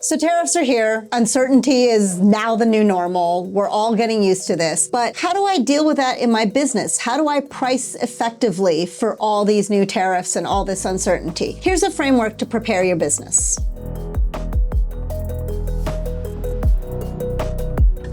So tariffs are here. Uncertainty is now the new normal. We're all getting used to this. But how do I deal with that in my business? How do I price effectively for all these new tariffs and all this uncertainty? Here's a framework to prepare your business.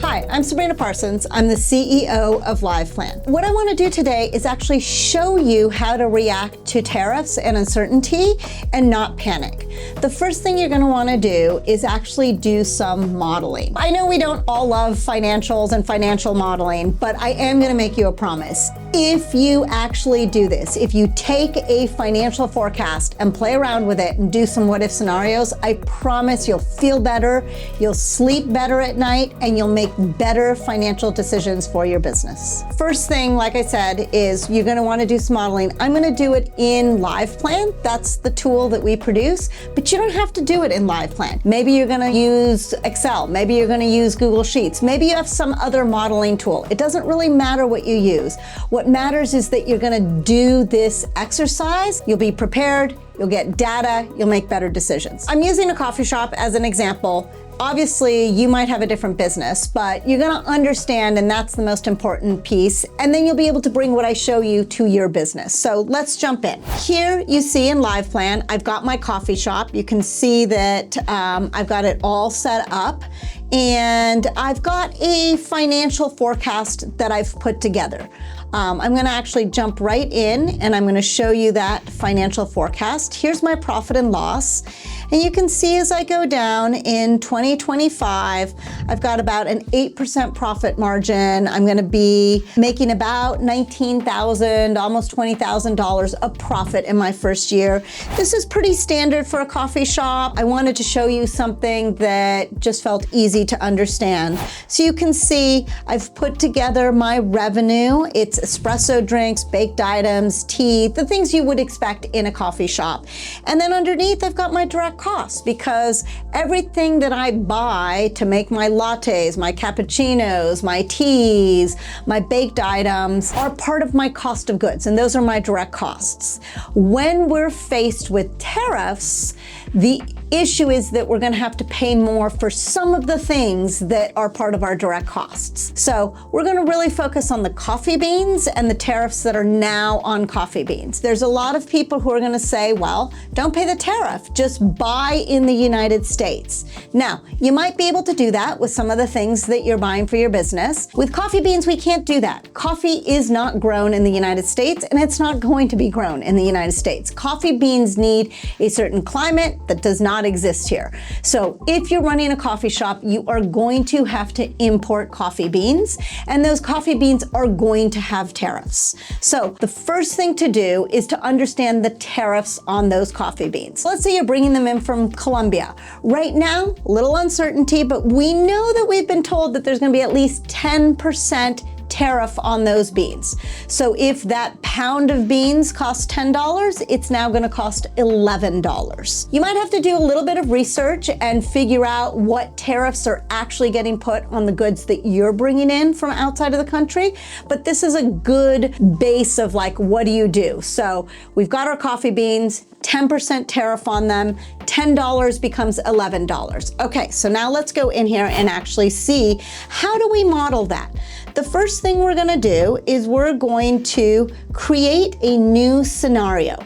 Hi, I'm Sabrina Parsons. I'm the CEO of LivePlan. What I want to do today is actually show you how to react to tariffs and uncertainty and not panic. The first thing you're going to want to do is actually do some modeling. I know we don't all love financials and financial modeling, but I am going to make you a promise. If you actually do this, if you take a financial forecast and play around with it and do some what if scenarios, I promise you'll feel better, you'll sleep better at night, and you'll make better financial decisions for your business. First thing, like I said, is you're going to want to do some modeling. I'm going to do it in LivePlan. That's the tool that we produce, but you don't have to do it in LivePlan. Maybe you're going to use Excel. Maybe you're going to use Google Sheets. Maybe you have some other modeling tool. It doesn't really matter what you use. What matters is that you're going to do this exercise. You'll be prepared, you'll get data, you'll make better decisions. I'm using a coffee shop as an example. Obviously, you might have a different business, but you're gonna understand, and that's the most important piece, and then you'll be able to bring what I show you to your business. So let's jump in. Here you see in LivePlan, I've got my coffee shop. You can see that I've got it all set up, and I've got a financial forecast that I've put together. I'm gonna actually jump right in, and I'm gonna show you that financial forecast. Here's my profit and loss. And you can see as I go down in 2025, I've got about an 8% profit margin. I'm gonna be making about $19,000, almost $20,000 of profit in my first year. This is pretty standard for a coffee shop. I wanted to show you something that just felt easy to understand. So you can see I've put together my revenue. It's espresso drinks, baked items, tea, the things you would expect in a coffee shop. And then underneath, I've got my direct costs, because everything that I buy to make my lattes, my cappuccinos, my teas, my baked items are part of my cost of goods, and those are my direct costs. When we're faced with tariffs, the issue is that we're going to have to pay more for some of the things that are part of our direct costs. So we're going to really focus on the coffee beans and the tariffs that are now on coffee beans. There's a lot of people who are going to say, well, don't pay the tariff, just buy in the United States. Now, you might be able to do that with some of the things that you're buying for your business. With coffee beans, we can't do that. Coffee is not grown in the United States, and it's not going to be grown in the United States. Coffee beans need a certain climate that does not exist here. So if you're running a coffee shop, you are going to have to import coffee beans, and those coffee beans are going to have tariffs. So the first thing to do is to understand the tariffs on those coffee beans. Let's say you're bringing them in from Colombia. Right now, a little uncertainty, but we know that we've been told that there's going to be at least 10% tariff on those beans. So if that pound of beans costs $10, it's now going to cost $11. You might have to do a little bit of research and figure out what tariffs are actually getting put on the goods that you're bringing in from outside of the country, but this is a good base of like, what do you do? So we've got our coffee beans, 10% tariff on them, $10 becomes $11. Okay, so now let's go in here and actually see, how do we model that? The first thing we're gonna do is we're going to create a new scenario.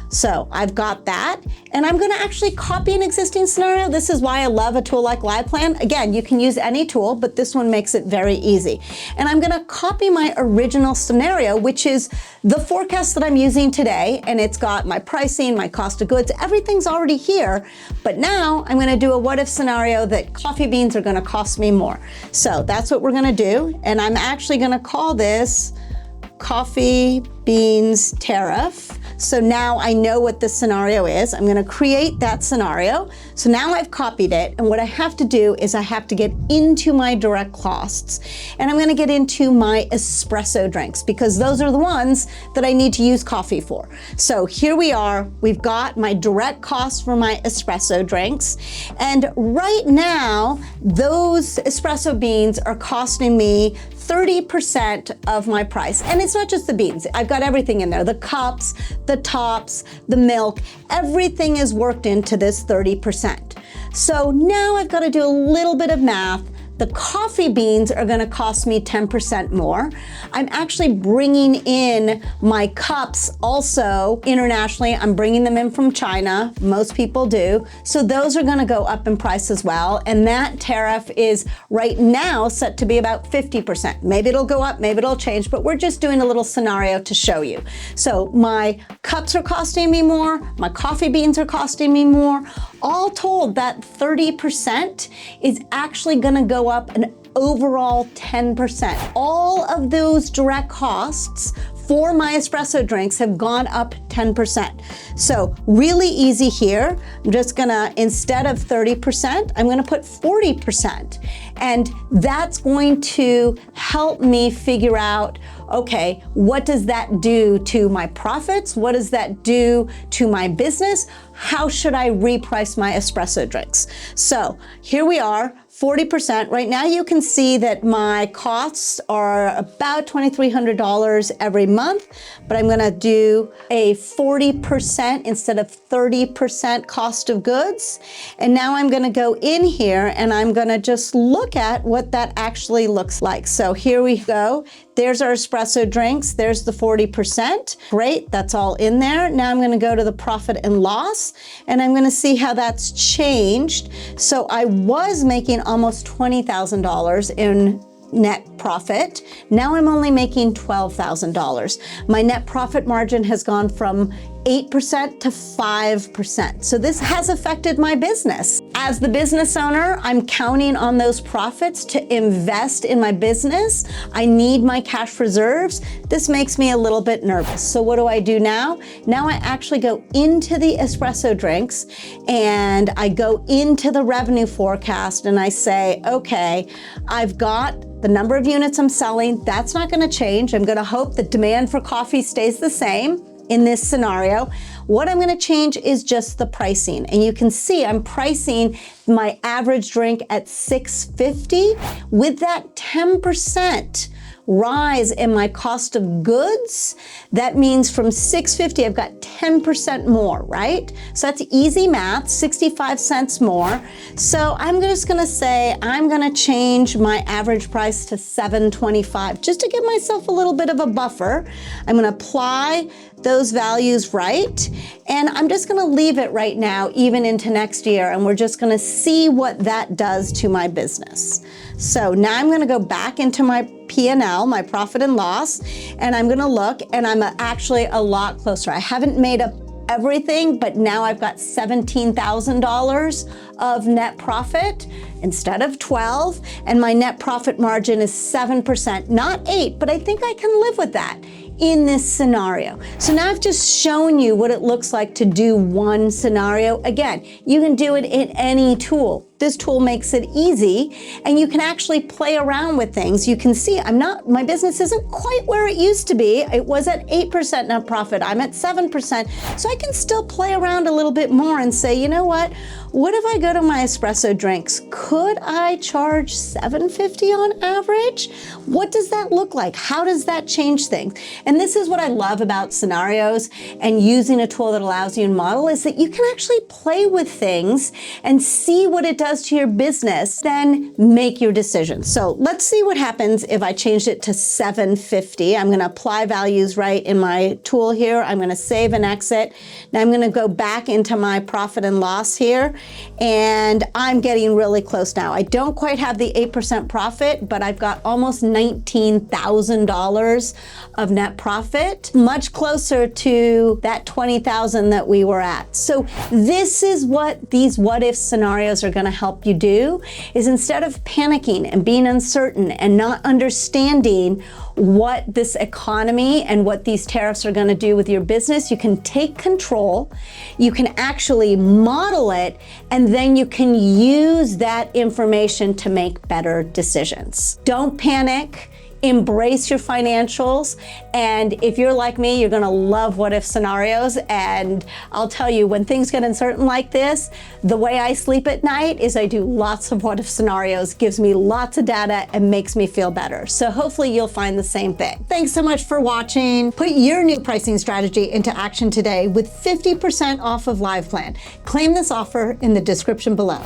So I've got that, and I'm gonna actually copy an existing scenario. This is why I love a tool like LivePlan. Again, you can use any tool, but this one makes it very easy. And I'm gonna copy my original scenario, which is the forecast that I'm using today, and it's got my pricing, my cost of goods, everything's already here. But now I'm gonna do a what if scenario that coffee beans are gonna cost me more. So that's what we're gonna do, and I'm actually gonna call this coffee beans tariff. So now I know what the scenario is. I'm gonna create that scenario. So now I've copied it, and what I have to do is I have to get into my direct costs, and I'm gonna get into my espresso drinks, because those are the ones that I need to use coffee for. So here we are, we've got my direct costs for my espresso drinks, and right now, those espresso beans are costing me 30% of my price. And it's not just the beans. I've got everything in there. The cups, the tops, the milk, everything is worked into this 30%. So now I've got to do a little bit of math. The coffee beans are gonna cost me 10% more. I'm actually bringing in my cups also internationally. I'm bringing them in from China. Most people do. So those are gonna go up in price as well. And that tariff is right now set to be about 50%. Maybe it'll go up, maybe it'll change, but we're just doing a little scenario to show you. So my cups are costing me more, my coffee beans are costing me more. All told, that 30% is actually gonna go up an overall 10%. All of those direct costs for my espresso drinks have gone up 10%. So really easy here. I'm just gonna, instead of 30%, I'm gonna put 40%. And that's going to help me figure out, okay, what does that do to my profits? What does that do to my business? How should I reprice my espresso drinks? So here we are, 40%. Right now you can see that my costs are about $2,300 every month, but I'm gonna do a 40% instead of 30% cost of goods. And now I'm gonna go in here and I'm gonna just look at what that actually looks like. So here we go. There's our espresso drinks. There's the 40%. Great, that's all in there. Now I'm gonna go to the profit and loss, and I'm gonna see how that's changed. So I was making almost $20,000 in net profit. Now I'm only making $12,000. My net profit margin has gone from 8% to 5%. So this has affected my business. As the business owner, I'm counting on those profits to invest in my business. I need my cash reserves. This makes me a little bit nervous. So what do I do now? Now I actually go into the espresso drinks and I go into the revenue forecast and I say, okay, I've got the number of units I'm selling. That's not gonna change. I'm gonna hope the demand for coffee stays the same in this scenario. What I'm gonna change is just the pricing. And you can see I'm pricing my average drink at $6.50. With that 10% rise in my cost of goods, that means from $6.50, I've got 10% more, right? So that's easy math, 65 cents more. So I'm just gonna say, I'm gonna change my average price to $7.25, just to give myself a little bit of a buffer. I'm gonna apply those values right, and I'm just gonna leave it right now, even into next year, and we're just gonna see what that does to my business. So now I'm gonna go back into my P&L, my profit and loss, and I'm gonna look, and I'm actually a lot closer. I haven't made up everything, but now I've got $17,000 of net profit instead of 12, and my net profit margin is 7%, not 8, but I think I can live with that in this scenario. So now I've just shown you what it looks like to do one scenario. Again, you can do it in any tool. This tool makes it easy, and you can actually play around with things. You can see my business isn't quite where it used to be. It was at 8% net profit. I'm at 7%. So I can still play around a little bit more and say, you know what if I go to my espresso drinks? Could I charge $7.50 on average? What does that look like? How does that change things? And this is what I love about scenarios and using a tool that allows you to model, is that you can actually play with things and see what it does to your business, then make your decision. So let's see what happens if I changed it to $7.50. I'm gonna apply values right in my tool here. I'm gonna save and exit. Now I'm gonna go back into my profit and loss here, and I'm getting really close now. I don't quite have the 8% profit, but I've got almost $19,000 of net profit, much closer to that 20,000 that we were at. So this is what these what if scenarios are gonna help you do, is instead of panicking and being uncertain and not understanding what this economy and what these tariffs are going to do with your business, you can take control, you can actually model it, and then you can use that information to make better decisions. Don't panic. embrace your financials. And if you're like me, you're gonna love what if scenarios. And I'll tell you, when things get uncertain like this, the way I sleep at night is I do lots of what if scenarios, gives me lots of data and makes me feel better. So hopefully you'll find the same thing. Thanks so much for watching. Put your new pricing strategy into action today with 50% off of Live Plan. Claim this offer in the description below.